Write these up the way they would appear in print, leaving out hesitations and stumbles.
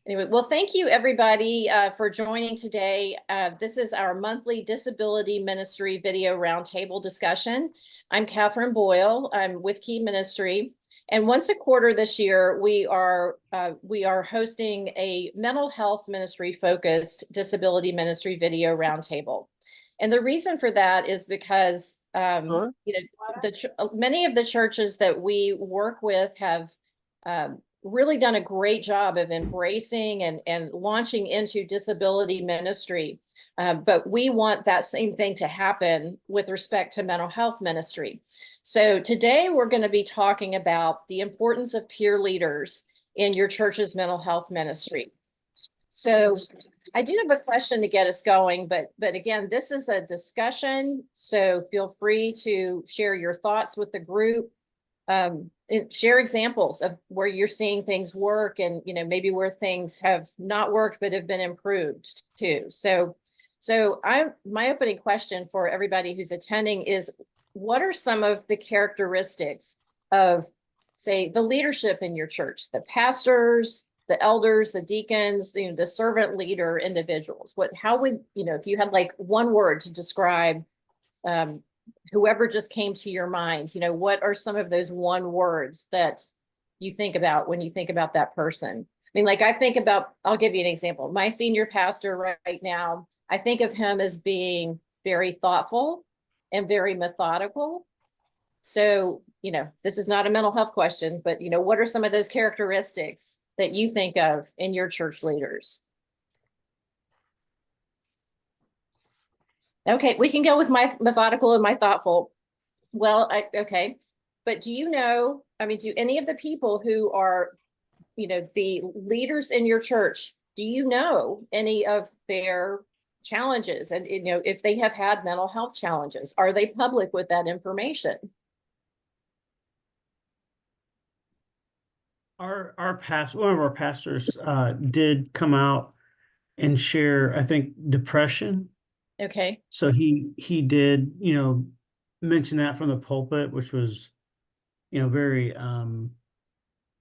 Anyway, well, thank you everybody for joining today. This is our monthly Disability Ministry Video Roundtable discussion. I'm Catherine Boyle. I'm with Key Ministry. And once a quarter this year, we are hosting a mental health ministry focused Disability Ministry Video Roundtable. And the reason for that is because many of the churches that we work with have really done a great job of embracing and launching into disability ministry. But we want that same thing to happen with respect to mental health ministry. So today we're going to be talking about the importance of peer leaders in your church's mental health ministry. So I do have a question to get us going, but again, this is a discussion, so feel free to share your thoughts with the group. Share examples of where you're seeing things work and, maybe where things have not worked, but have been improved too. So my opening question for everybody who's attending is, what are some of the characteristics of, say, the leadership in your church, the pastors, the elders, the deacons, the servant leader individuals? How would, if you had like one word to describe, whoever just came to your mind, what are some of those one words that you think about when you think about that person? I mean, like I'll give you an example. My senior pastor right now, I think of him as being very thoughtful and very methodical. So, this is not a mental health question, but, what are some of those characteristics that you think of in your church leaders? Okay, we can go with my methodical and my thoughtful. Well, okay. But do any of the people who are, the leaders in your church, do you know any of their challenges? And, if they have had mental health challenges, are they public with that information? One of our pastors did come out and share, I think, depression. Okay. So he did, mention that from the pulpit, which was, very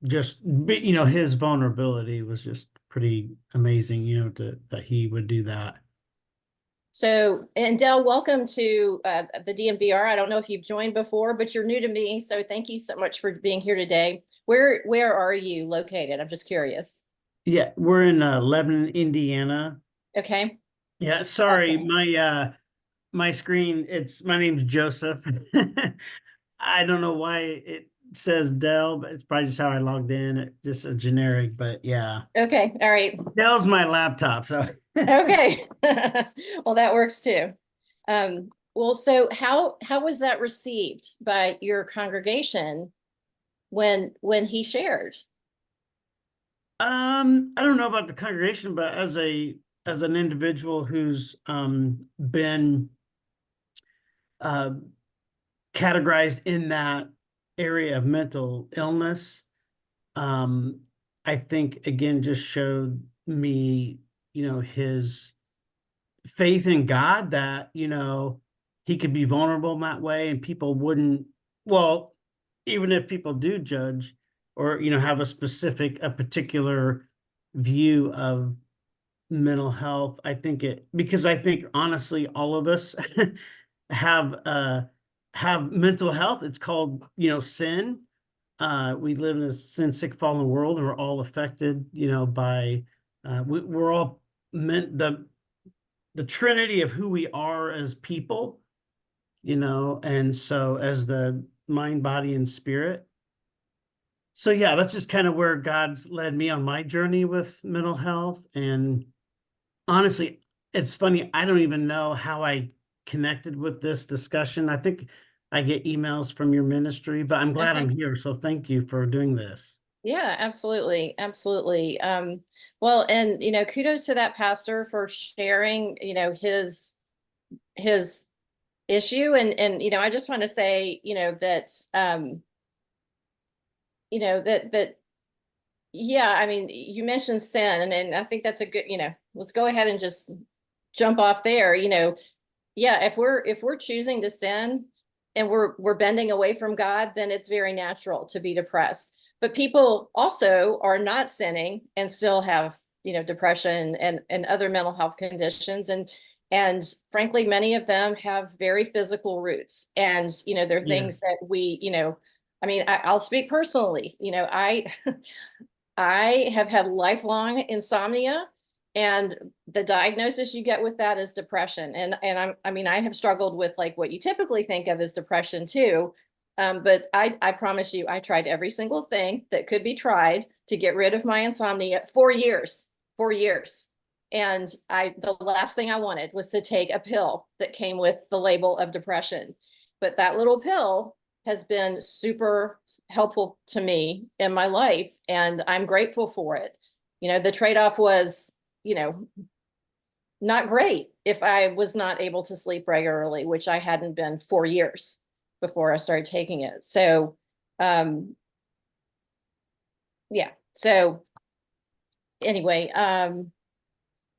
his vulnerability was just pretty amazing, that he would do that. So, and Del, welcome to the DMVR. I don't know if you've joined before, but you're new to me. So thank you so much for being here today. Where are you located? I'm just curious. Yeah, we're in Lebanon, Indiana. Okay. Yeah, sorry, my screen, my name's Joseph. I don't know why it says Dell, but it's probably just how I logged in. It's just a generic, but yeah. Okay. All right. Dell's my laptop, so. Okay. Well, that works too. Well, so how was that received by your congregation when he shared? I don't know about the congregation, but as an individual who's been categorized in that area of mental illness, I think again just showed me, his faith in God that, he could be vulnerable in that way and people wouldn't, well, even if people do judge or, have a particular view of mental health, because I think honestly, all of us have mental health. It's called, sin. We live in a sin sick fallen world and we're all affected, by, we're all meant the trinity of who we are as people, and so as the mind, body, and spirit. So yeah, that's just kind of where God's led me on my journey with mental health. And honestly, it's funny, I don't even know how I connected with this discussion. I think I get emails from your ministry, but I'm glad I'm here. So thank you for doing this. Yeah, absolutely. Absolutely. Well, and, kudos to that pastor for sharing, his issue. And, I just want to say, yeah, I mean, you mentioned sin and I think that's a good, let's go ahead and just jump off there. Yeah, if we're choosing to sin and we're bending away from God, then it's very natural to be depressed. But people also are not sinning and still have, depression and other mental health conditions. And frankly, many of them have very physical roots. And, there are Yeah. things that I mean, I'll speak personally, I have had lifelong insomnia, and the diagnosis you get with that is depression. I mean, I have struggled with like what you typically think of as depression too. But I promise you, I tried every single thing that could be tried to get rid of my insomnia for years, 4 years. And the last thing I wanted was to take a pill that came with the label of depression. But that little pill has been super helpful to me in my life, and I'm grateful for it. The trade-off was, not great if I was not able to sleep regularly, which I hadn't been 4 years before I started taking it. So, yeah. So anyway,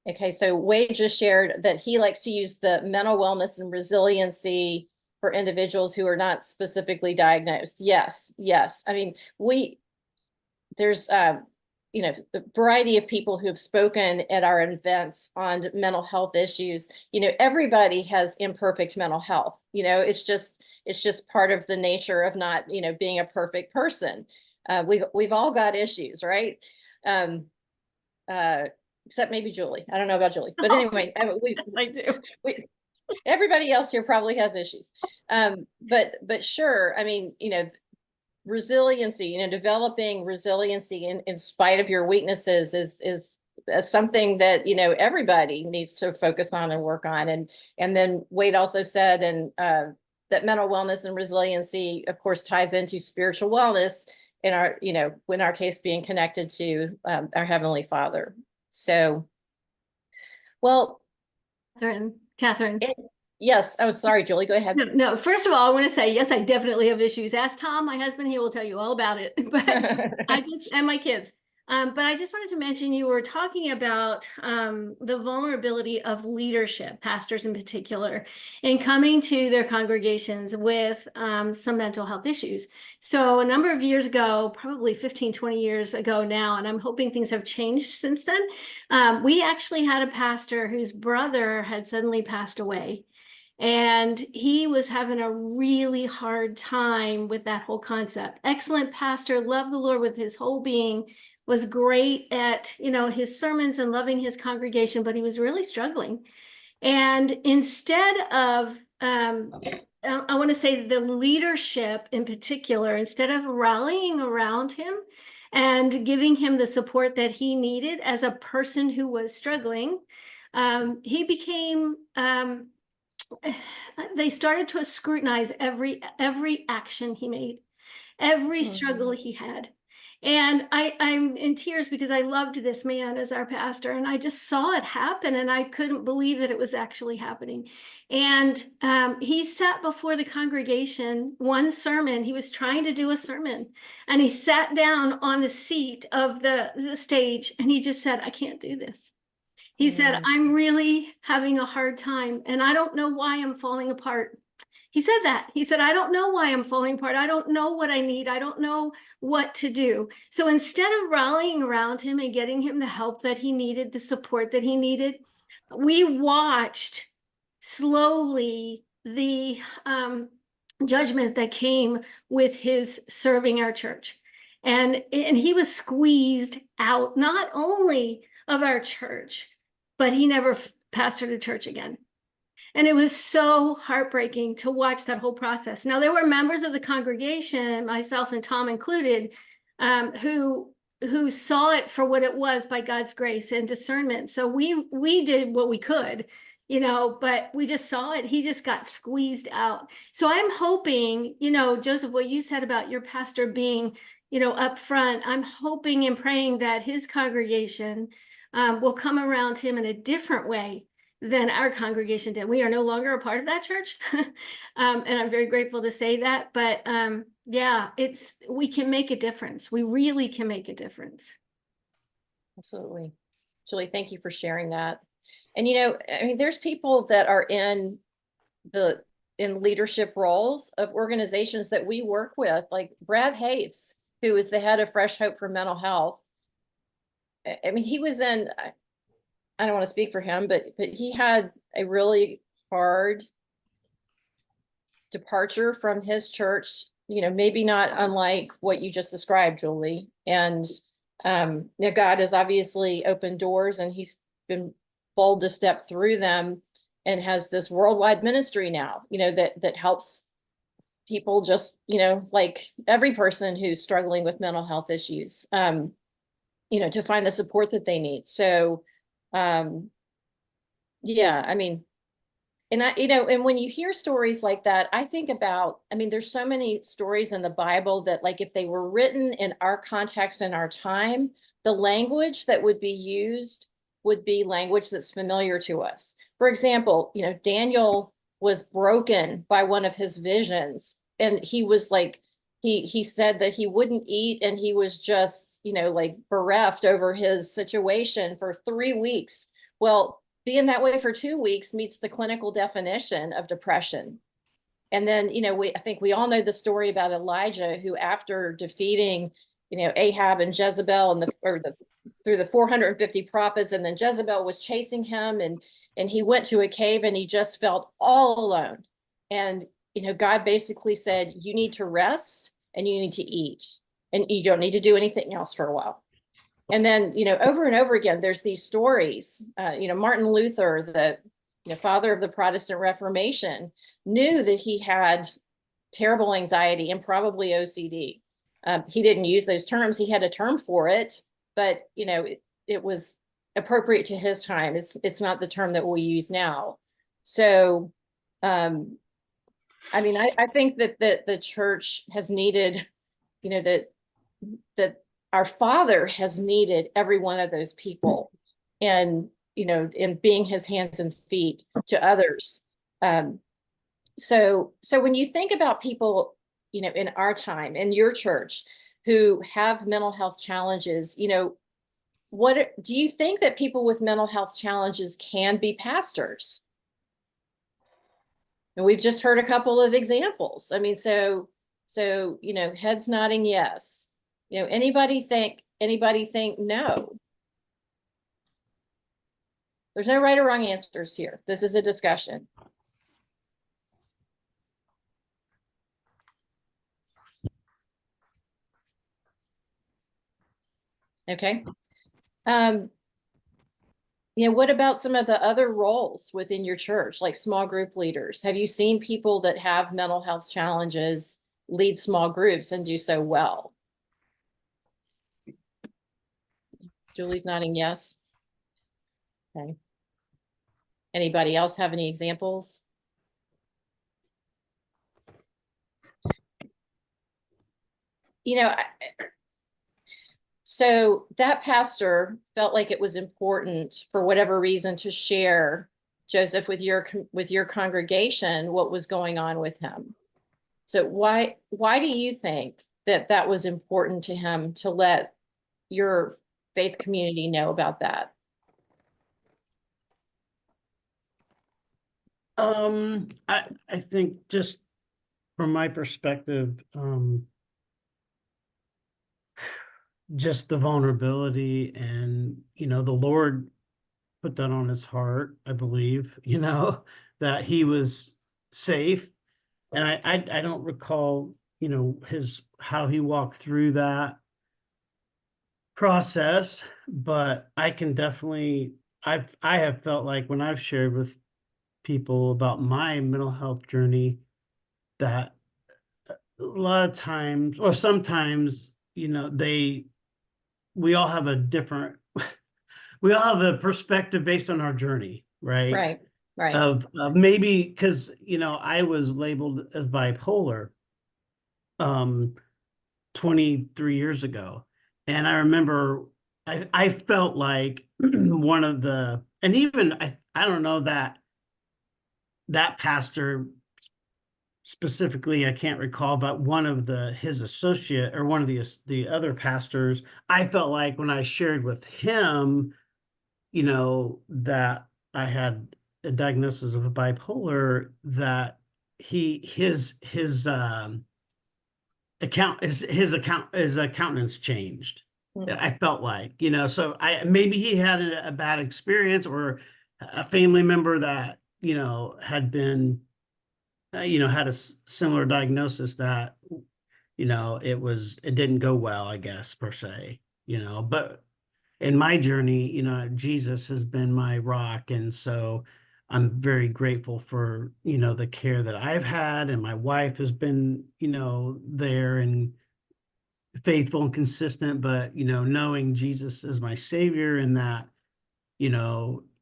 okay. So Wade just shared that he likes to use the mental wellness and resiliency for individuals who are not specifically diagnosed. Yes. Yes. I mean, there's, a variety of people who've spoken at our events on mental health issues. Everybody has imperfect mental health. It's just part of the nature of not, being a perfect person. We've all got issues, right? Except maybe Julie. I don't know about Julie, but anyway, Yes, I do. Everybody else here probably has issues. But sure, I mean, resiliency, developing resiliency in spite of your weaknesses is something that, everybody needs to focus on and work on. And then Wade also said, that mental wellness and resiliency, of course, ties into spiritual wellness in our case being connected to our Heavenly Father. So, well, Catherine. Yes. Oh, sorry, Julie, go ahead. No, first of all, I want to say, yes, I definitely have issues. Ask Tom, my husband, he will tell you all about it. But and my kids. But I just wanted to mention, you were talking about the vulnerability of leadership, pastors in particular, in coming to their congregations with some mental health issues. So a number of years ago, probably 15, 20 years ago now, and I'm hoping things have changed since then, we actually had a pastor whose brother had suddenly passed away. And he was having a really hard time with that whole concept. Excellent pastor, loved the Lord with his whole being, was great at, his sermons and loving his congregation, but he was really struggling. And instead of, I want to say the leadership in particular, instead of rallying around him and giving him the support that he needed as a person who was struggling, he became, they started to scrutinize every action he made, every struggle he had. And I'm in tears because I loved this man as our pastor, and I just saw it happen, and I couldn't believe that it was actually happening. And he sat before the congregation, one sermon, he was trying to do a sermon, and he sat down on the seat of the stage, and he just said, I can't do this. He said, I'm really having a hard time, and I don't know why I'm falling apart. He said that. He said, I don't know why I'm falling apart. I don't know what I need. I don't know what to do. So instead of rallying around him and getting him the help that he needed, the support that he needed, we watched slowly the judgment that came with his serving our church. And he was squeezed out, not only of our church, but he never pastored a church again. And it was so heartbreaking to watch that whole process. Now, there were members of the congregation, myself and Tom included, who saw it for what it was by God's grace and discernment. So we did what we could, but we just saw it. He just got squeezed out. So I'm hoping, Joseph, what you said about your pastor being, up front, I'm hoping and praying that his congregation will come around him in a different way than our congregation did. We are no longer a part of that church. And I'm very grateful to say that. But yeah, we can make a difference. We really can make a difference. Absolutely. Julie, thank you for sharing that. And, I mean, there's people that are in leadership roles of organizations that we work with, like Brad Haves, who is the head of Fresh Hope for Mental Health. I mean, he was in, I don't want to speak for him, but he had a really hard departure from his church, maybe not unlike what you just described, Julie. And God has obviously opened doors, and he's been bold to step through them, and has this worldwide ministry now, that helps people, just, like every person who's struggling with mental health issues, to find the support that they need. So, yeah, I mean, and and when you hear stories like that, I think about, there's so many stories in the Bible that, like, if they were written in our context and our time, the language that would be used would be language that's familiar to us. For example, Daniel was broken by one of his visions, and he was like, he said that he wouldn't eat, and he was just, like bereft over his situation for 3 weeks. Well, being that way for 2 weeks meets the clinical definition of depression. And then, I think we all know the story about Elijah, who, after defeating, Ahab and Jezebel and through the 450 prophets, and then Jezebel was chasing him, and he went to a cave, and he just felt all alone. And, God basically said, you need to rest, and you need to eat, and you don't need to do anything else for a while. And then, over and over again, there's these stories. Martin Luther, the father of the Protestant Reformation, knew that he had terrible anxiety and probably OCD. He didn't use those terms. He had a term for it, but, it was appropriate to his time. It's not the term that we use now. So, I think that the church has needed, that our Father has needed every one of those people, and, in being his hands and feet to others. So when you think about people, in our time, in your church, who have mental health challenges, what do you think that people with mental health challenges can be pastors? And we've just heard a couple of examples. So heads nodding yes. Anybody think no? There's no right or wrong answers here. This is a discussion. Okay. What about some of the other roles within your church, like small group leaders? Have you seen people that have mental health challenges lead small groups and do so well? Julie's nodding yes. Okay. Anybody else have any examples? So that pastor felt like it was important, for whatever reason, to share, Joseph, with your congregation what was going on with him. So why do you think that was important to him to let your faith community know about that? I think, just from my perspective, just the vulnerability, and, the Lord put that on his heart, I believe, that he was safe. And I don't recall, how he walked through that process, but I can definitely, I have felt like, when I've shared with people about my mental health journey, that a lot of times, or sometimes, we all have a different, we all have a perspective based on our journey, right? Right. Of maybe, because, I was labeled as bipolar 23 years ago. And I remember I felt like one of the, and even I don't know that pastor specifically, I can't recall, but one of his associate, or one of the other pastors, I felt like, when I shared with him, that I had a diagnosis of a bipolar, that his accountants changed. I felt like, so maybe he had a bad experience, or a family member that, had been, had a similar diagnosis that, it didn't go well, I guess, per se, but in my journey, Jesus has been my rock. And so I'm very grateful for, the care that I've had, and my wife has been, there and faithful and consistent, but, knowing Jesus as my savior, and that,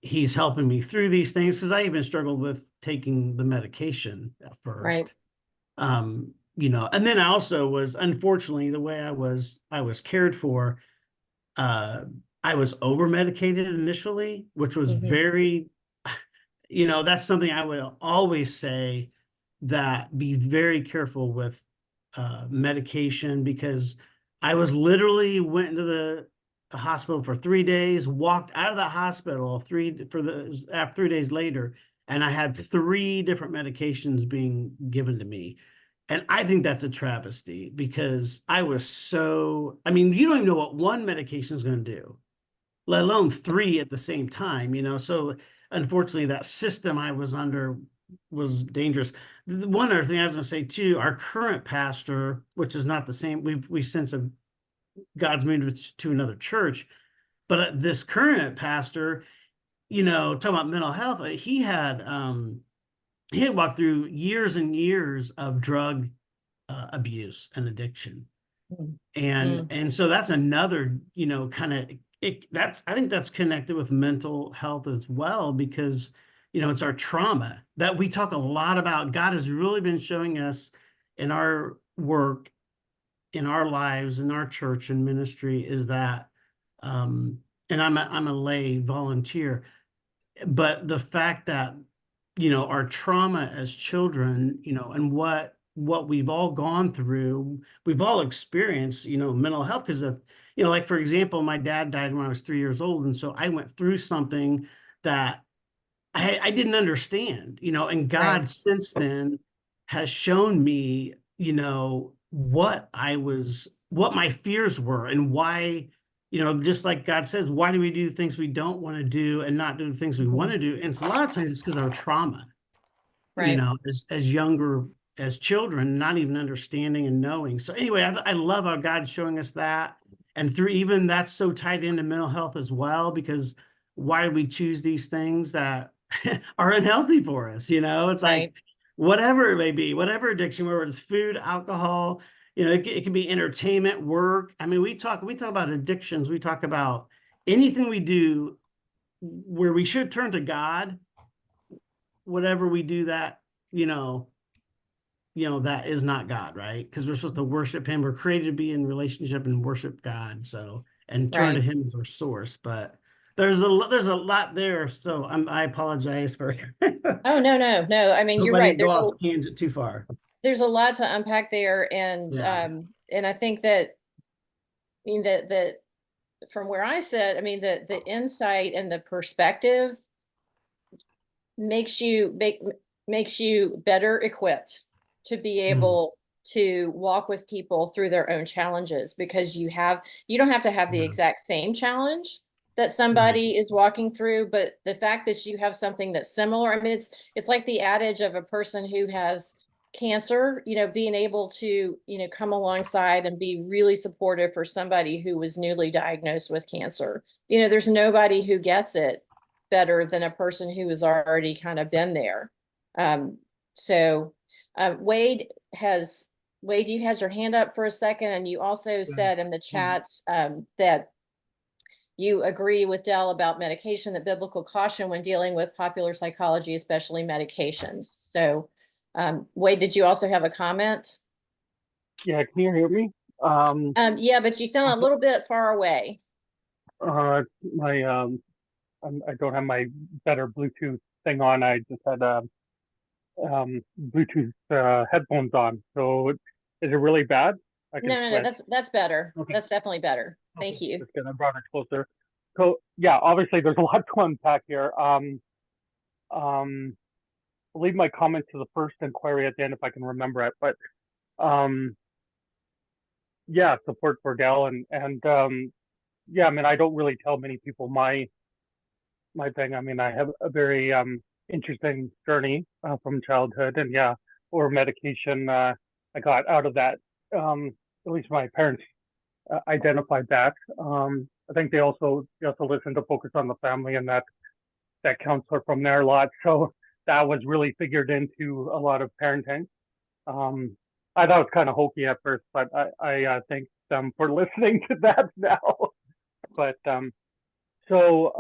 he's helping me through these things, because I even struggled with taking the medication at Right. first. And then I also was, unfortunately, the way I was cared for, uh, I was over medicated initially, which was Mhm. very, that's something I would always say, that be very careful with medication, because I was literally went into the hospital for 3 days, walked out of the hospital 3 days later, and I had 3 different medications being given to me. And I think that's a travesty, because I mean, you don't even know what one medication is going to do, let alone 3 at the same time. So unfortunately, that system I was under was dangerous. One other thing I was going to say too, our current pastor, which is not the same, we since have God's moved to another church, but this current pastor, talking about mental health, he had walked through years and years of drug abuse and addiction. Mm. And so that's another, kind of, I think that's connected with mental health as well, because, it's our trauma that we talk a lot about. God has really been showing us in our work, in our lives, in our church and ministry, is that, and I'm a lay volunteer, but the fact that, our trauma as children, and what we've all gone through, we've all experienced, mental health, because of, like, for example, my dad died when I was 3 years old, and so I went through something that I didn't understand, and Right. God since then has shown me, what my fears were, and why, just like God says, why do we do things we don't want to do and not do the things we want Mhm. to do? And it's a lot of times it's because of our trauma, Right. as younger, as children, not even understanding and knowing. So anyway, I love how God's showing us that. And through, even that's so tied into mental health as well, because why do we choose these things that are unhealthy for us? It's like, Right. whatever it may be, whatever addiction, whether it's food, alcohol, it can be entertainment, work. I mean, we talk about addictions. We talk about anything we do where we should turn to God. Whatever we do that, you know, that is not God, right? Because we're supposed to worship him. We're created to be in relationship and worship God. So, and turn to Right. him as our source. But there's a lot there. So I apologize for Oh, no, no, no. I mean, hope you're I right. didn't go off tangent too far. There's a lot to unpack there, Yeah. and I think that, I mean, that from where I sit, I mean, the insight and the perspective makes you makes you better equipped to be Mm. able to walk with people through their own challenges, because you don't have to have the Yeah. exact same challenge that Right. somebody is walking through, but the fact that you have something that's similar, I mean, it's like the adage of a person who has cancer, being able to, come alongside and be really supportive for somebody who was newly diagnosed with cancer. There's nobody who gets it better than a person who has already kind of been there. Um, so Wade you had your hand up for a second, and you also said in the chat that you agree with Dell about medication, that biblical caution when dealing with popular psychology, especially medications. So Wade, did you also have a comment? Yeah, can you hear me? Yeah, but you sound a little bit far away. My I don't have my better Bluetooth thing on. I just had Bluetooth headphones on. So is it really bad? I can No, no, no, switch. that's better. Okay. That's definitely better. Okay. Thank you. Just gonna brought it closer. So yeah, obviously there's a lot to unpack here. I'll leave my comment to the first inquiry at the end if I can remember it. But um, yeah, support for Dell and yeah, I mean, I don't really tell many people my thing. I mean, I have a very interesting journey from childhood, and yeah, or medication. I got out of that. At least my parents identified that. I think they also listened to Focus on the Family, and that counselor from there a lot. So that was really figured into a lot of parenting. I thought it was kind of hokey at first, but I thank them for listening to that now. But so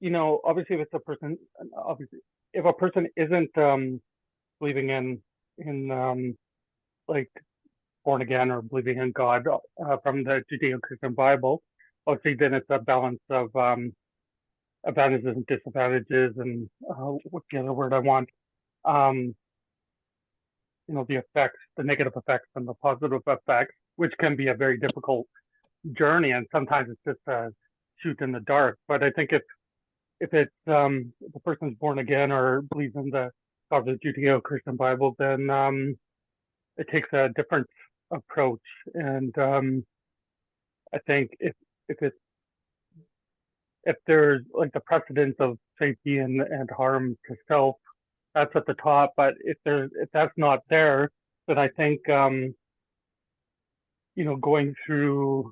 you know, obviously, if a person isn't believing in like born again or believing in God from the Judeo-Christian Bible, obviously, then it's a balance of advantages and disadvantages, and what's the other word I want? Um, you know, the effects, the negative effects and the positive effects, which can be a very difficult journey, and sometimes it's just a shoot in the dark. But I think if the person's born again or believes in the God of the Judeo-Christian Bible, then it takes a different approach. And I think if there's like the precedence of safety and harm to self, that's at the top. But if that's not there, then I think you know, going through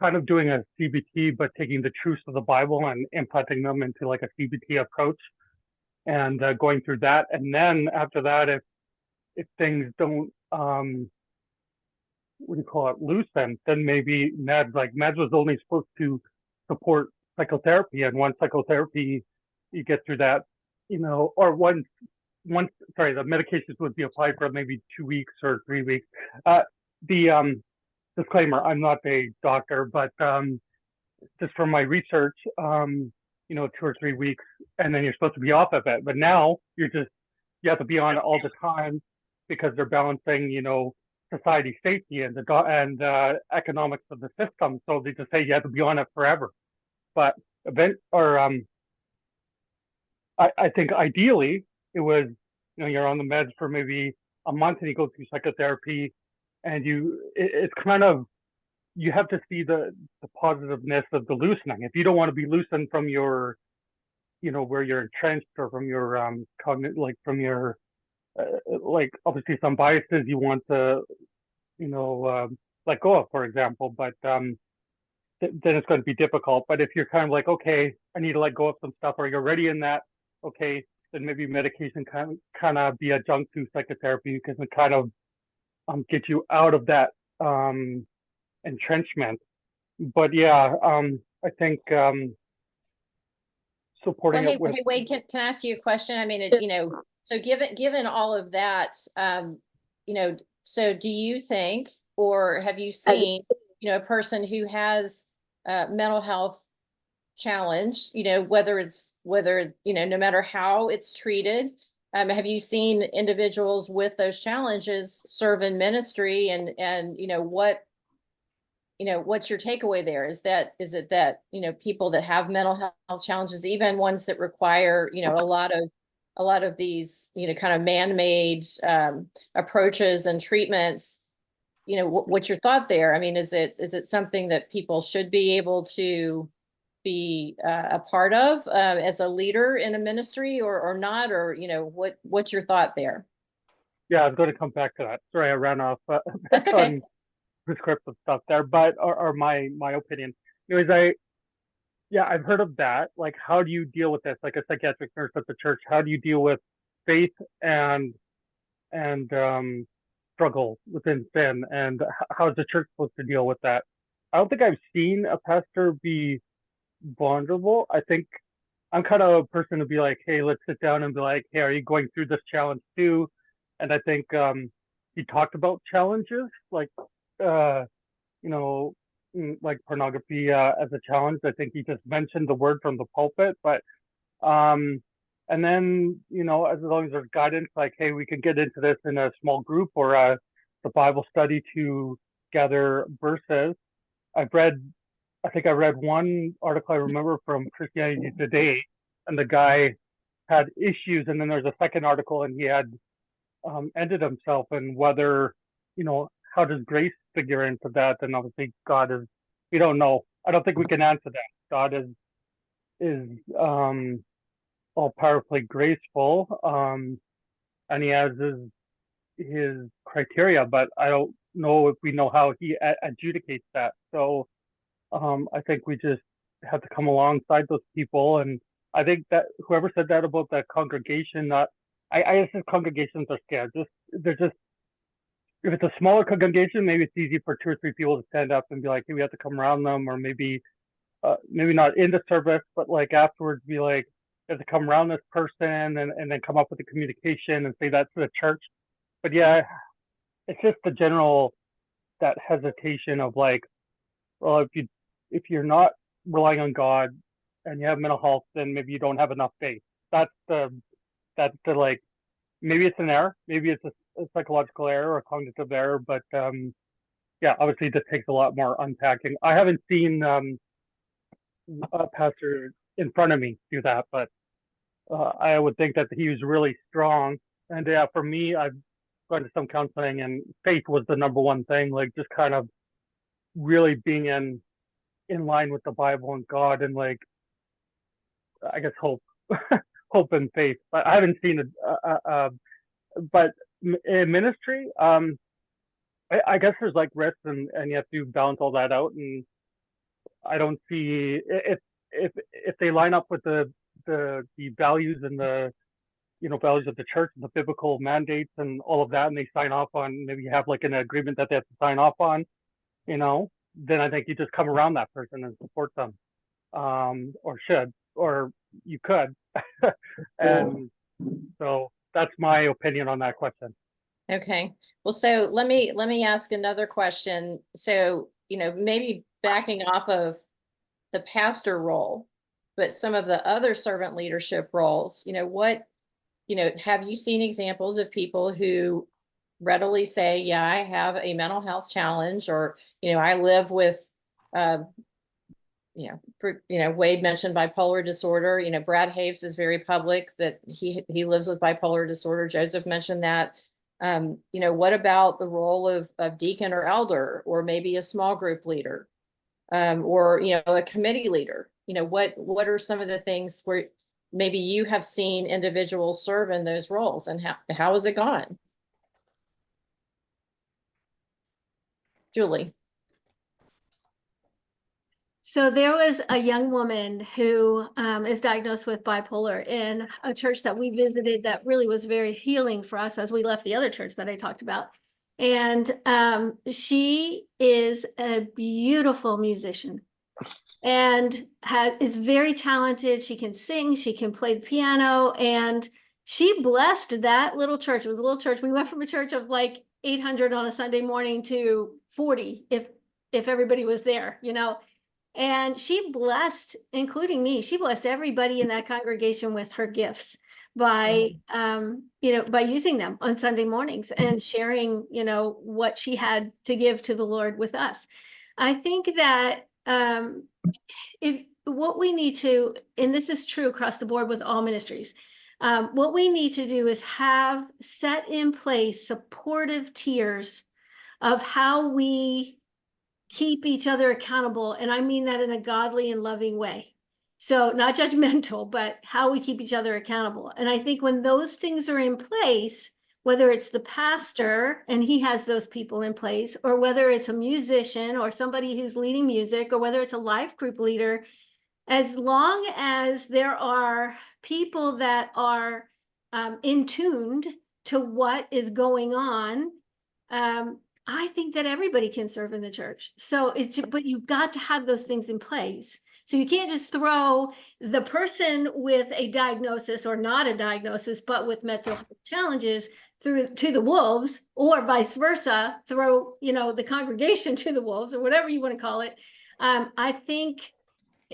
kind of doing a CBT, but taking the truths of the Bible and implanting them into like a CBT approach, and going through that, and then after that, if things don't what do you call it, loosen, then maybe meds was only supposed to support psychotherapy, and once psychotherapy, you get through that, you know, or once sorry, the medications would be applied for maybe 2 weeks or 3 weeks. The disclaimer, I'm not a doctor, but just from my research, you know, 2 or 3 weeks, and then you're supposed to be off of it. But now you have to be on it all the time because they're balancing, you know, society safety and the economics of the system. So they just say you have to be on it forever. But I think ideally it was, you know, you're on the meds for maybe a month and you go through psychotherapy, and it's kind of, you have to see the positiveness of the loosening. If you don't want to be loosened from your, you know, where you're entrenched, or from your like from your like obviously some biases you want to, you know, let go of, for example, but then it's going to be difficult. But if you're kind of like, okay, I need to let go of some stuff, or you're already in that, okay, then maybe medication kind of be adjunct to psychotherapy, because it kind of get you out of that entrenchment. But yeah, I think supporting Well, it with hey, Wade, can I ask you a question? I mean, you know, so given all of that, you know, so do you think, or have you seen, you know, a person who has mental health challenge, you know, whether, you know, no matter how it's treated, have you seen individuals with those challenges serve in ministry, and, you know, what's your takeaway there? Is it that, you know, people that have mental health challenges, even ones that require, you know, a lot of these, you know, kind of man-made approaches and treatments, you know, what's your thought there? I mean, is it something that people should be able to be a part of as a leader in a ministry, or not, or, you know, what's your thought there? yeah, I was going to come back to that. Sorry, I ran off That's okay. on prescriptive stuff there, but or my opinion. Anyways, I've heard of that. Like, how do you deal with this? Like a psychiatric nurse at the church, how do you deal with faith and struggle within sin, and how is the church supposed to deal with that? I don't think I've seen a pastor be vulnerable. I think I'm kind of a person to be like, hey, let's sit down and be like, hey, are you going through this challenge too? And I think he talked about challenges like you know, like pornography as a challenge. I think he just mentioned the word from the pulpit, but and then, you know, as long as there's guidance, like, hey, we can get into this in a small group or the Bible study to gather verses. I think I read one article I remember from Christianity Today, and the guy had issues, and then there's a second article, and he had ended himself, and whether, how does grace figure into that? And obviously God is, we don't know. I don't think we can answer that. God is all powerfully graceful, and he has his criteria, but I don't know if we know how he adjudicates that. So I think we just have to come alongside those people. And I think that whoever said that about the congregation, I guess congregations are scared. They're just, if it's a smaller congregation, maybe it's easy for 2 or 3 people to stand up and be like, hey, we have to come around them, or maybe not in the service, but like afterwards be like, you have to come around this person and then come up with the communication and say that to the church. But yeah, it's just the general, that hesitation of like, well, if you're not relying on God and you have mental health, then maybe you don't have enough faith. That's the like, maybe it's an error, maybe it's a psychological error or a cognitive error, but yeah, obviously this takes a lot more unpacking. I haven't seen a pastor in front of me do that, but I would think that he was really strong. And yeah, for me, I've gone to some counseling, and faith was the number one thing, like just kind of really being in line with the Bible and God, and like, I guess hope hope and faith. But I haven't seen it but in ministry, I guess there's like risks, and you have to balance all that out. And I don't see if they line up with the values and the values of the church and the biblical mandates and all of that, and they sign off on, maybe you have like an agreement that they have to sign off on, then I think you just come around that person and support them, or should, or you could. And so that's my opinion on that question. Okay. Well, so let me ask another question. So, maybe backing off of the pastor role, but some of the other servant leadership roles, have you seen examples of people who readily say, yeah, I have a mental health challenge, or, I live with, Wade mentioned bipolar disorder. Brad Haves is very public that he lives with bipolar disorder. Joseph mentioned that. What about the role of deacon or elder, or maybe a small group leader, or, a committee leader? What are some of the things where maybe you have seen individuals serve in those roles, and how has it gone? Julie. So there was a young woman who is diagnosed with bipolar in a church that we visited that really was very healing for us as we left the other church that I talked about. And she is a beautiful musician and is very talented. She can sing, she can play the piano, and she blessed that little church. It was a little church. We went from a church of like 800 on a Sunday morning to 40 if everybody was there, And she blessed, including me, she blessed everybody in that congregation with her gifts by, by using them on Sunday mornings and sharing, what she had to give to the Lord with us. I think that if what we need to, and this is true across the board with all ministries, what we need to do is have set in place supportive tiers of how we keep each other accountable. And I mean that in a godly and loving way. So not judgmental, but how we keep each other accountable. And I think when those things are in place, whether it's the pastor and he has those people in place, or whether it's a musician or somebody who's leading music, or whether it's a life group leader, as long as there are people that are in tuned to what is going on, I think that everybody can serve in the church. So but you've got to have those things in place. So you can't just throw the person with a diagnosis or not a diagnosis, but with mental health challenges to the wolves, or vice versa, throw, the congregation to the wolves, or whatever you want to call it. I think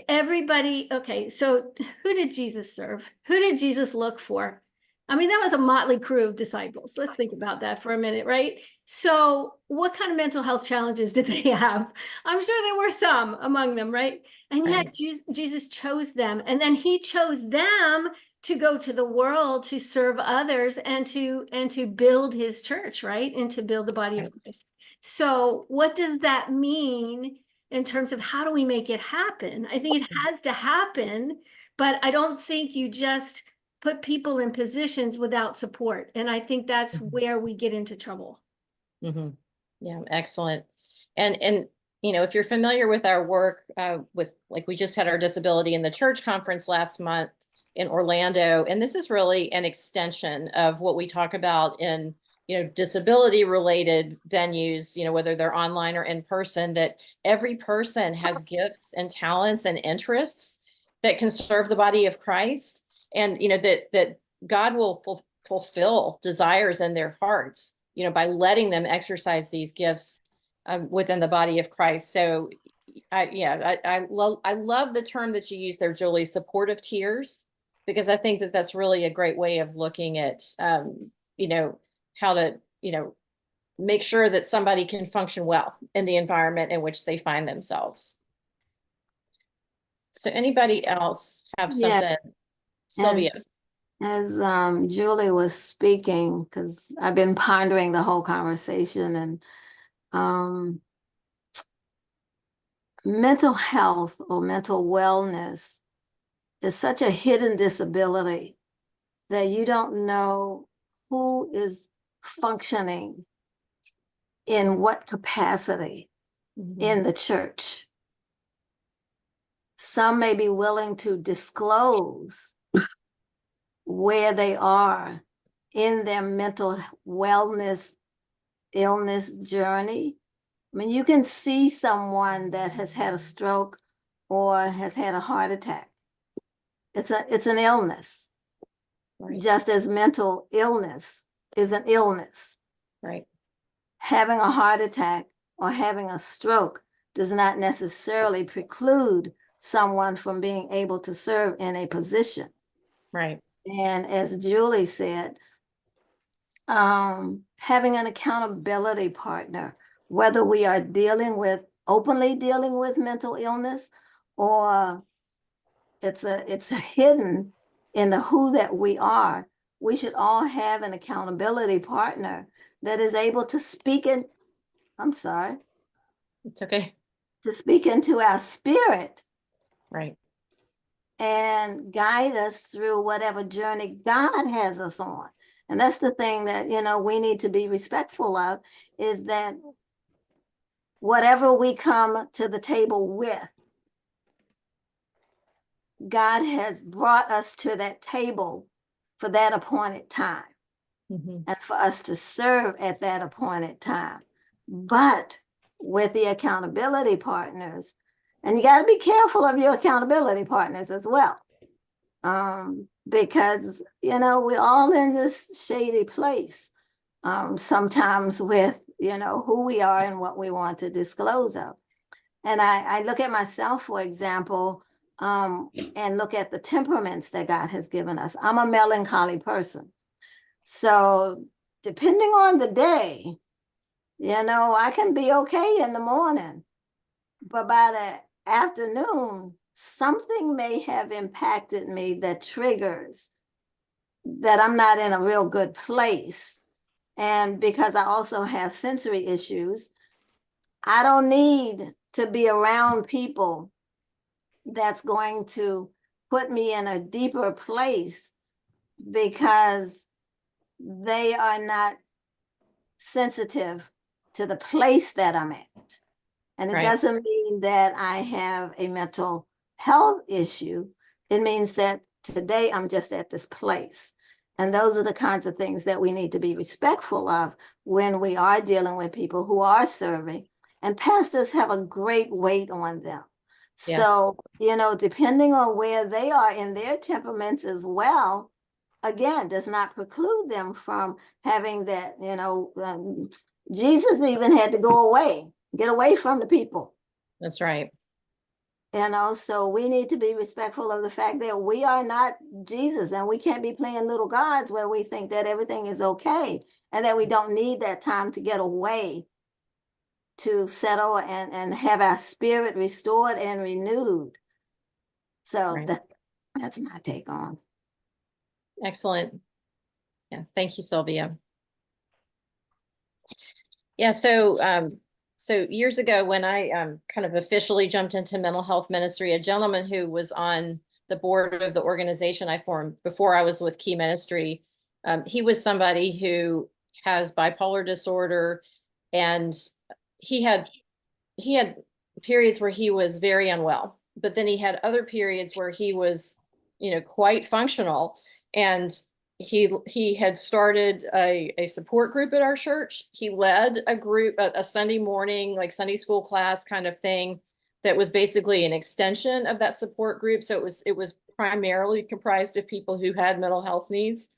everybody, okay, so who did Jesus serve? Who did Jesus look for? I mean, that was a motley crew of disciples. Let's think about that for a minute, right? So what kind of mental health challenges did they have? I'm sure there were some among them, right? And yet Jesus chose them. And then he chose them to go to the world to serve others and to build his church, right? And to build the body of Christ. So what does that mean in terms of how do we make it happen? I think it has to happen, but I don't think you just put people in positions without support. And I think that's where we get into trouble. Yeah, excellent. And you know, if you're familiar with our work with, like, we just had our Disability in the Church conference last month in Orlando, and this is really an extension of what we talk about in, you know, disability related venues, you know, whether they're online or in person, that every person has gifts and talents and interests that can serve the body of Christ, and, you know, that God will fulfill desires in their hearts, you know, by letting them exercise these gifts within the body of Christ. So I love the term that you use there, Julie, supportive tiers, because I think that that's really a great way of looking at, you know, how to, you know, make sure that somebody can function well in the environment in which they find themselves. So anybody else have something? Yeah. Sylvia. As Julie was speaking, because I've been pondering the whole conversation, and mental health or mental wellness is such a hidden disability that you don't know who is functioning in what capacity in the church. Some may be willing to disclose where they are in their mental wellness, illness journey. I mean, you can see someone that has had a stroke or has had a heart attack. It's an illness, Right. just as mental illness is an illness. Right. Having a heart attack or having a stroke does not necessarily preclude someone from being able to serve in a position. Right. And as Julie said, having an accountability partner, whether we are openly dealing with mental illness, or it's hidden in the who that we are, we should all have an accountability partner that is able to speak in, It's okay. to speak into our spirit Right. and guide us through whatever journey God has us on. And that's the thing that, you know, we need to be respectful of, is that whatever we come to the table with, God has brought us to that table for that appointed time and for us to serve at that appointed time. But with the accountability partners, and you got to be careful of your accountability partners as well. Because, you know, we're all in this shady place sometimes with, you know, who we are and what we want to disclose of. And I look at myself, for example, and look at the temperaments that God has given us. I'm a melancholy person. So depending on the day, you know, I can be okay in the morning, but by the afternoon, something may have impacted me that triggers that I'm not in a real good place. And because I also have sensory issues, I don't need to be around people that's going to put me in a deeper place because they are not sensitive to the place that I'm at. And it Right. doesn't mean that I have a mental health issue. It means that today I'm just at this place. And those are the kinds of things that we need to be respectful of when we are dealing with people who are serving. And pastors have a great weight on them. Yes. So, you know, depending on where they are in their temperaments as well, again, does not preclude them from having that, you know, Jesus even had to go away, get away from the people. That's right. You know, so we need to be respectful of the fact that we are not Jesus, and we can't be playing little gods where we think that everything is okay and that we don't need that time to get away to settle and have our spirit restored and renewed. So Right. that's my take on. Excellent. Yeah, thank you, Sylvia. Yeah, so years ago when I kind of officially jumped into mental health ministry, a gentleman who was on the board of the organization I formed before I was with Key Ministry, he was somebody who has bipolar disorder, and he had periods where he was very unwell, but then he had other periods where he was, quite functional. And he had started a support group at our church. He led a group, a Sunday morning, like Sunday school class kind of thing, that was basically an extension of that support group. So it was primarily comprised of people who had mental health needs.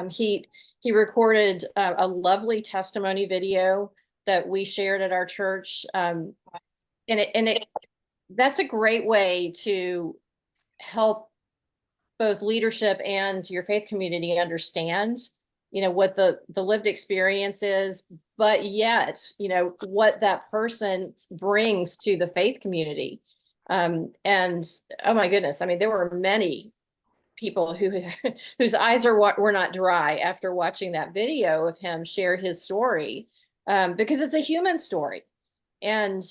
He recorded a lovely testimony video that we shared at our church. That's a great way to help both leadership and your faith community understand, what the lived experience is, but yet, what that person brings to the faith community. And oh my goodness, I mean, there were many people whose eyes were not dry after watching that video of him share his story, because it's a human story. And,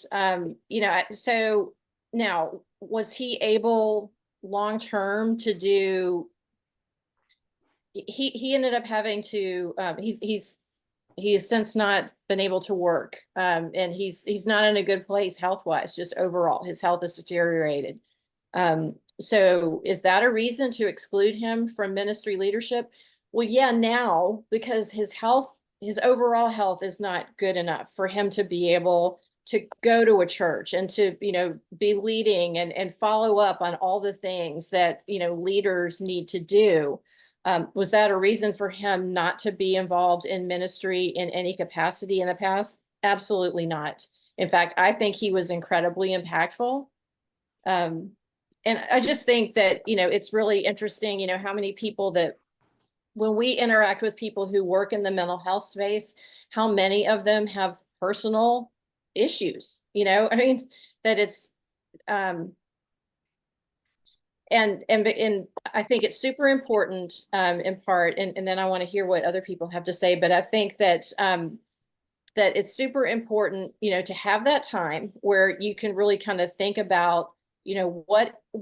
so now, was he able long-term to do, he ended up having to, he's since not been able to work. And he's not in a good place health-wise, just overall, his health has deteriorated. So is that a reason to exclude him from ministry leadership? Well, yeah, now, because his overall health is not good enough for him to be able to go to a church and to, be leading and follow up on all the things that, leaders need to do. Was that a reason for him not to be involved in ministry in any capacity in the past? Absolutely not. In fact, I think he was incredibly impactful. And I just think that, it's really interesting, how many people that when we interact with people who work in the mental health space, how many of them have personal issues, I mean, that it's, and I think it's super important, in part, and then I want to hear what other people have to say, but I think that, that it's super important, to have that time where you can really kind of think about,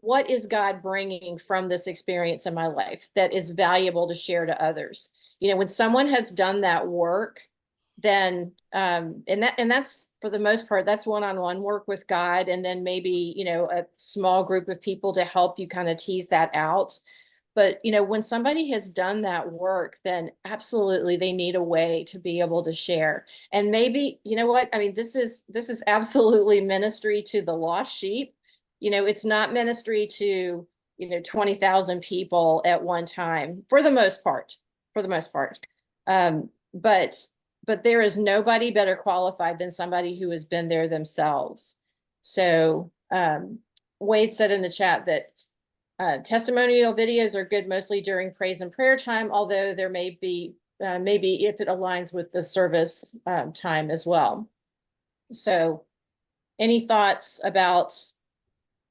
what is God bringing from this experience in my life that is valuable to share to others? When someone has done that work, then, and that's for the most part, that's one-on-one work with God. And then maybe, a small group of people to help you kind of tease that out. But, when somebody has done that work, then absolutely they need a way to be able to share. And maybe, I mean, this is absolutely ministry to the lost sheep. It's not ministry to, 20,000 people at one time, for the most part. But there is nobody better qualified than somebody who has been there themselves. So Wade said in the chat that testimonial videos are good mostly during praise and prayer time, although there may be, maybe if it aligns with the service time as well. So any thoughts about,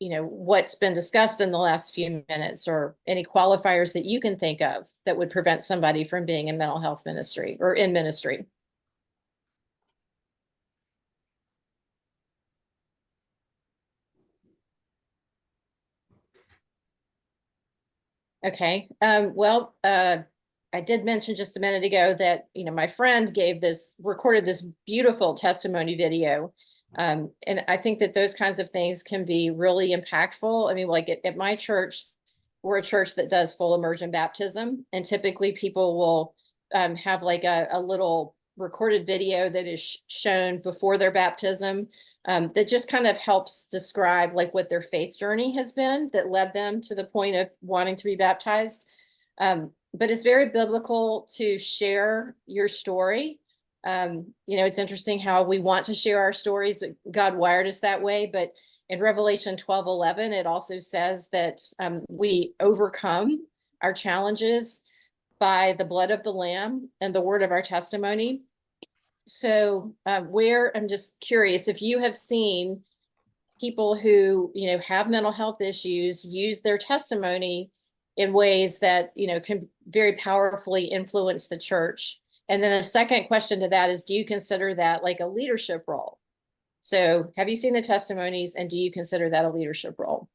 what's been discussed in the last few minutes, or any qualifiers that you can think of that would prevent somebody from being in mental health ministry or in ministry? Okay, I did mention just a minute ago that, my friend recorded this beautiful testimony video. And I think that those kinds of things can be really impactful. I mean, like at my church, we're a church that does full immersion baptism. And typically people will have like a little recorded video that is shown before their baptism, that just kind of helps describe like what their faith journey has been that led them to the point of wanting to be baptized. But it's very biblical to share your story. It's interesting how we want to share our stories. God wired us that way, but in Revelation 12:11, it also says that we overcome our challenges by the blood of the Lamb and the word of our testimony. So I'm just curious if you have seen people who, have mental health issues use their testimony in ways that, can very powerfully influence the church. And then the second question to that is, do you consider that like a leadership role? So have you seen the testimonies, and do you consider that a leadership role?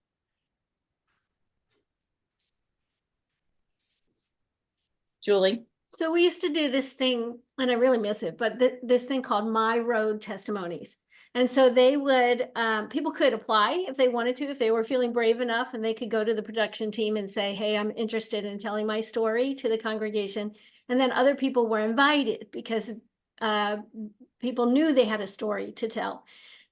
Julie? So we used to do this thing, and I really miss it, but this thing called My Road Testimonies. And so they would, people could apply if they wanted to, if they were feeling brave enough, and they could go to the production team and say, hey, I'm interested in telling my story to the congregation. And then other people were invited because people knew they had a story to tell.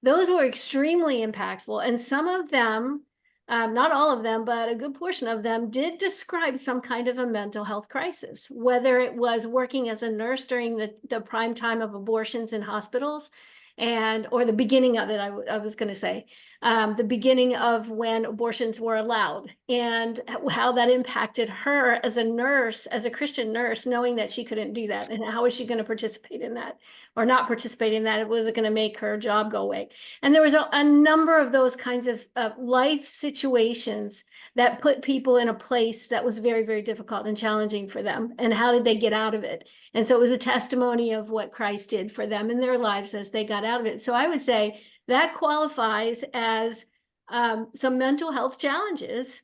Those were extremely impactful. And some of them, not all of them, but a good portion of them did describe some kind of a mental health crisis, whether it was working as a nurse during the prime time of abortions in hospitals, or the beginning of it, I was going to say, the beginning of when abortions were allowed, and how that impacted her as a nurse, as a Christian nurse, knowing that she couldn't do that. And how was she going to participate in that or not participate in that? It was going to make her job go away. And there was a number of those kinds of life situations that put people in a place that was very, very difficult and challenging for them. And how did they get out of it? And so it was a testimony of what Christ did for them in their lives as they got out of it. So I would say that qualifies as some mental health challenges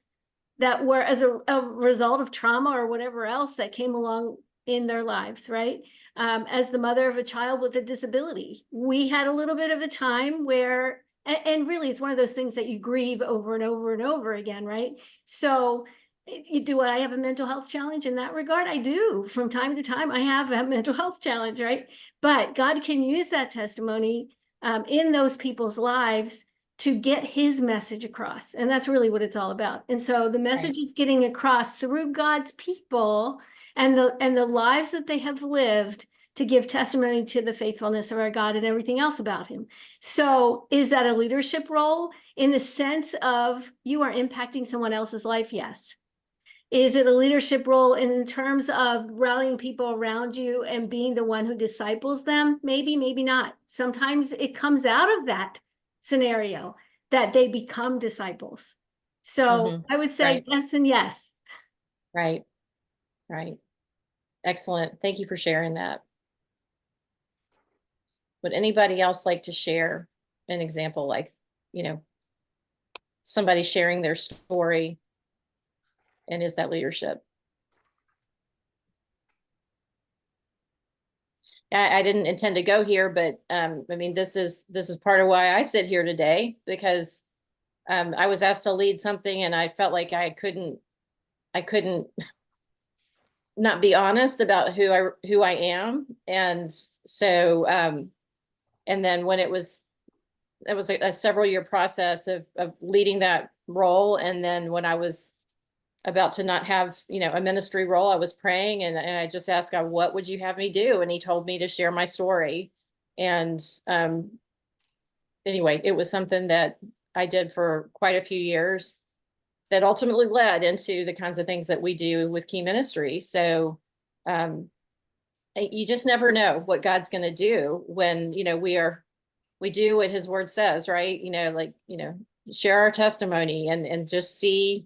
that were as a result of trauma or whatever else that came along in their lives, right? As the mother of a child with a disability, we had a little bit of a time where, and really it's one of those things that you grieve over and over and over again, right? So do I have a mental health challenge in that regard? I do. From time to time, I have a mental health challenge, right? But God can use that testimony in those people's lives to get his message across. And that's really what it's all about. And so the message is getting across through God's people and the lives that they have lived to give testimony to the faithfulness of our God and everything else about him. So is that a leadership role in the sense of you are impacting someone else's life? Yes. Is it a leadership role in terms of rallying people around you and being the one who disciples them? Maybe, maybe not. Sometimes it comes out of that scenario that they become disciples. So I would say yes and yes. Right. Excellent. Thank you for sharing that. Would anybody else like to share an example, like, somebody sharing their story? And is that leadership? I didn't intend to go here, but I mean, this is part of why I sit here today, because I was asked to lead something and I felt like I couldn't not be honest about who I am. And so and then when it was a several year process of leading that role. And then when I was about to not have, a ministry role, I was praying and I just asked God, what would you have me do? And he told me to share my story. And anyway, it was something that I did for quite a few years that ultimately led into the kinds of things that we do with Key Ministry. So you just never know what God's going to do when, we do what his word says, right? Share our testimony and just see,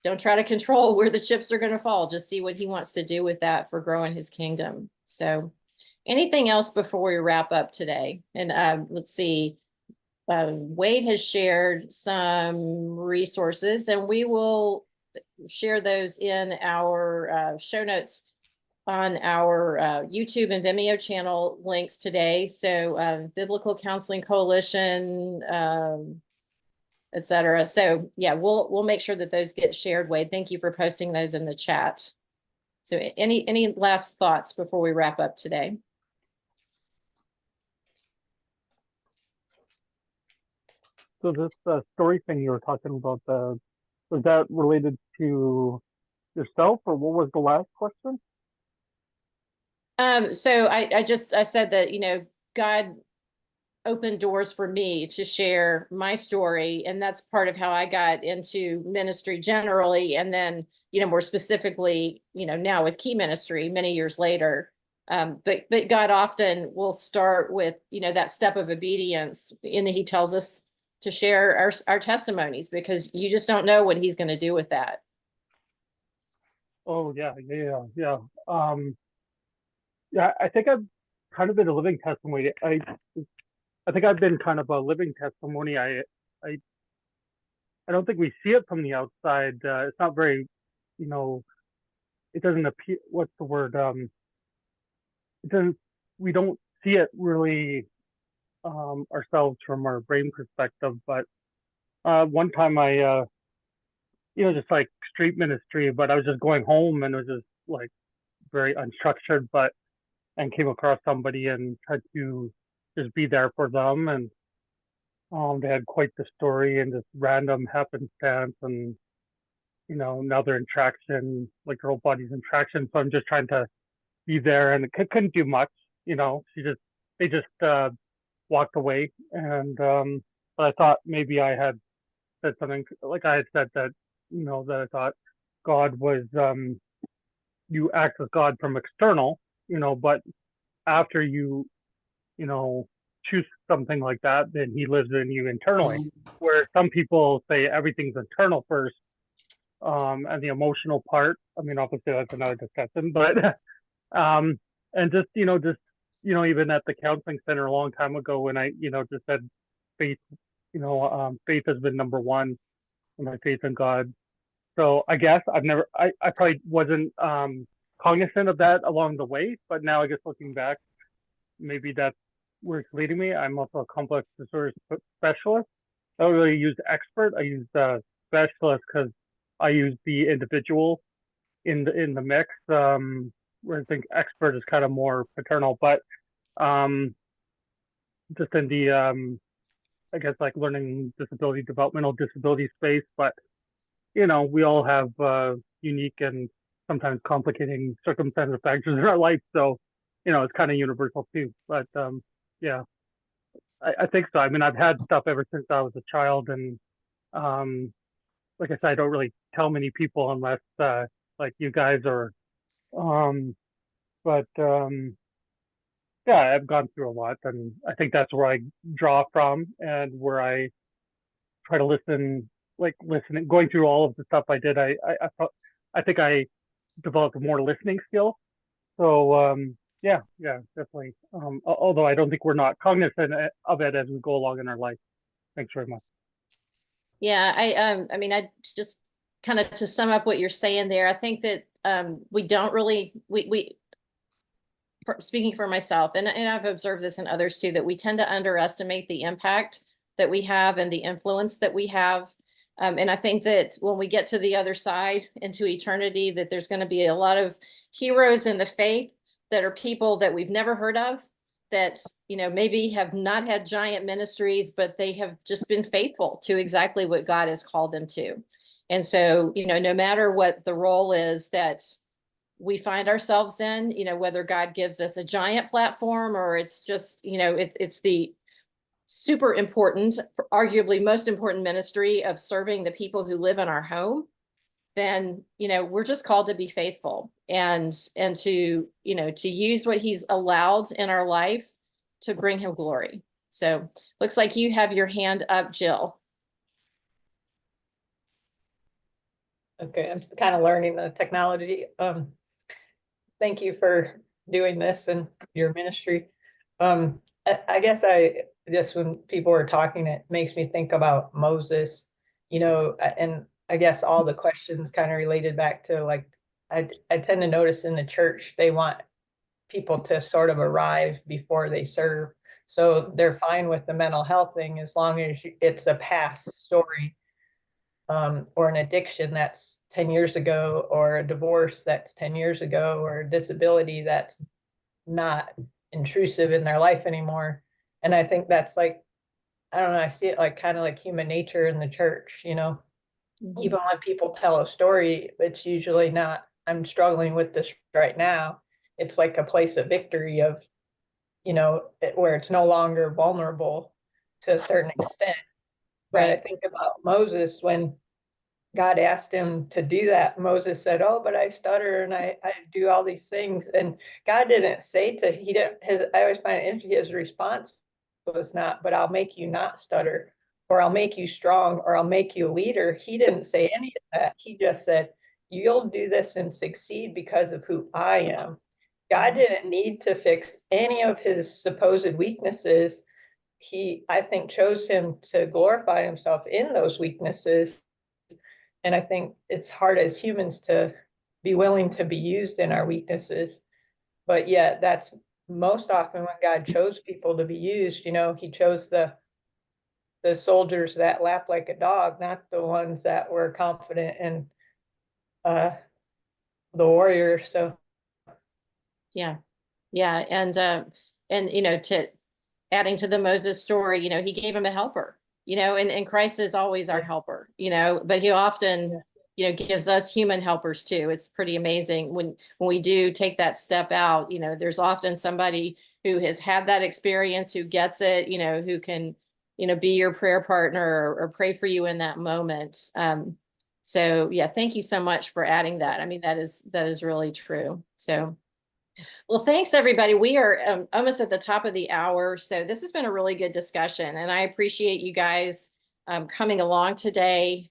don't try to control where the chips are going to fall. Just see what he wants to do with that for growing his kingdom. So anything else before we wrap up today? And let's see, Wade has shared some resources and we will share those in our show notes on our YouTube and Vimeo channel links today. So Biblical Counseling Coalition, etc. So yeah, we'll make sure that those get shared. Wade, thank you for posting those in the chat. So any last thoughts before we wrap up today? So this story thing you were talking about, was that related to yourself, or what was the last question? So I said that, God opened doors for me to share my story. And that's part of how I got into ministry generally. And then, more specifically, now with Key Ministry many years later. But God often will start with, that step of obedience. And he tells us to share our testimonies because you just don't know what he's going to do with that. Oh yeah. Yeah, I think I've kind of been a living testimony. I think I've been kind of a living testimony. I I don't think we see it from the outside. It's not very, you know, it doesn't appear. What's the word? It doesn't. We don't see it really ourselves from our brain perspective. But one time just like street ministry, but I was just going home and it was just like very unstructured, and came across somebody and tried to just be there for them, and they had quite the story and just random happenstance, and now they're in traction, like her whole body's in traction. So I'm just trying to be there, and couldn't do much. They just walked away, and but I thought maybe I had said something, like I had said that that I thought God was you act with God from external, but after you choose something like that, then He lives in you internally. Where some people say everything's internal first, and the emotional part. I mean, obviously that's another discussion, but and just even at the counseling center a long time ago, when I just said faith, faith has been number one, and my faith in God. So I guess I probably wasn't cognizant of that along the way, but now I guess looking back, maybe that's where it's leading me. I'm also a complex disorder specialist. I don't really use expert. I use specialist because I use the individual in the mix. Where I think expert is kind of more paternal, but just in the I guess like learning disability, developmental disability space. But we all have unique and sometimes complicating circumstances, factors in our life. So it's kind of universal too. But yeah, I think so. I mean, I've had stuff ever since I was a child, and like I said, I don't really tell many people unless like you guys or but yeah, I've gone through a lot, and I think that's where I draw from, and where I try to listen, going through all of the stuff I did. I think I developed a more listening skill. So yeah, definitely. Although I don't think we're not cognizant of it as we go along in our life. Thanks very much. Yeah, I mean, I just kind of, to sum up what you're saying there, I think that we don't really, speaking for myself, and I've observed this in others too, that we tend to underestimate the impact that we have and the influence that we have. And I think that when we get to the other side into eternity, that there's going to be a lot of heroes in the faith that are people that we've never heard of, that maybe have not had giant ministries, but they have just been faithful to exactly what God has called them to. And so, no matter what the role is that we find ourselves in, whether God gives us a giant platform or it's just, it's the super important, arguably most important ministry of serving the people who live in our home, then, we're just called to be faithful and to, to use what He's allowed in our life to bring Him glory. So looks like you have your hand up, Jill. Okay, I'm kind of learning the technology. Thank you for doing this and your ministry. I guess just when people were talking, it makes me think about Moses, and I guess all the questions kind of related back to, like, I tend to notice in the church, they want people to sort of arrive before they serve. So they're fine with the mental health thing as long as it's a past story, or an addiction that's 10 years ago, or a divorce that's 10 years ago, or a disability that's not intrusive in their life anymore. And I think that's like, I don't know, I see it like kind of like human nature in the church, Even when people tell a story, it's usually not, I'm struggling with this right now. It's like a place of victory of, where it's no longer vulnerable to a certain extent. But I think about Moses, when God asked him to do that, Moses said, "Oh, but I stutter and I do all these things." And God didn't say I always find it interesting, his response was not, "But I'll make you not stutter, or I'll make you strong, or I'll make you a leader." He didn't say any of that. He just said, you'll do this and succeed because of who I am. God didn't need to fix any of his supposed weaknesses. He, I think, chose him to glorify himself in those weaknesses. And I think it's hard as humans to be willing to be used in our weaknesses. But yet that's most often when God chose people to be used. You know, he chose the soldiers that lap like a dog, not the ones that were confident and the warrior. So Yeah. Yeah. And, you know, to adding to the Moses story, you know, he gave him a helper, you know, and Christ is always our helper, you know, but he often, you know, gives us human helpers too. It's pretty amazing when we do take that step out, you know, there's often somebody who has had that experience, who gets it, you know, who can, you know, be your prayer partner or pray for you in that moment. So yeah, thank you so much for adding that. I mean, that is really true. So, well, thanks everybody. We are almost at the top of the hour. So this has been a really good discussion and I appreciate you guys coming along today.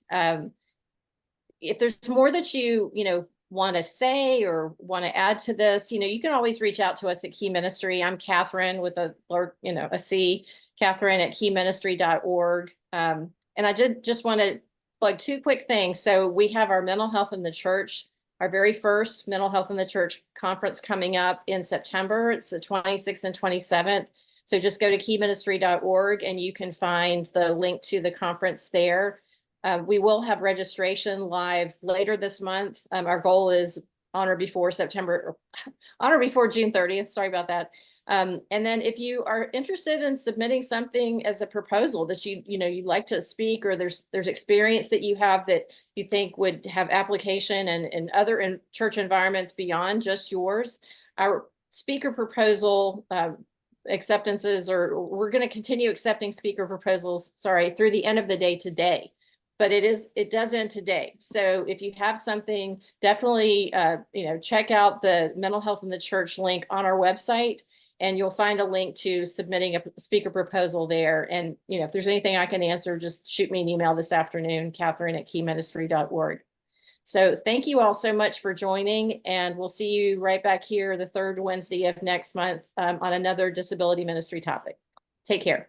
If there's more that you know, want to say or want to add to this, you know, you can always reach out to us at Key Ministry. I'm Catherine with a C, Catherine at keyministry.org. And I just want to plug two quick things. So we have our mental health in the church, our very first mental health in the church conference coming up in September. It's the 26th and 27th. So just go to keyministry.org and you can find the link to the conference there. We will have registration live later this month. Our goal is on or before June 30th. Sorry about that. And then if you are interested in submitting something as a proposal that you'd like to speak, or there's experience that you have that you think would have application and other church environments beyond just yours, our speaker proposal acceptances, or we're going to continue accepting speaker proposals, through the end of the day today. But it does end today. So if you have something, definitely, check out the mental health in the church link on our website, and you'll find a link to submitting a speaker proposal there. And, you know, if there's anything I can answer, just shoot me an email this afternoon, Catherine at keyministry.org. So thank you all so much for joining, and we'll see you right back here the third Wednesday of next month on another disability ministry topic. Take care.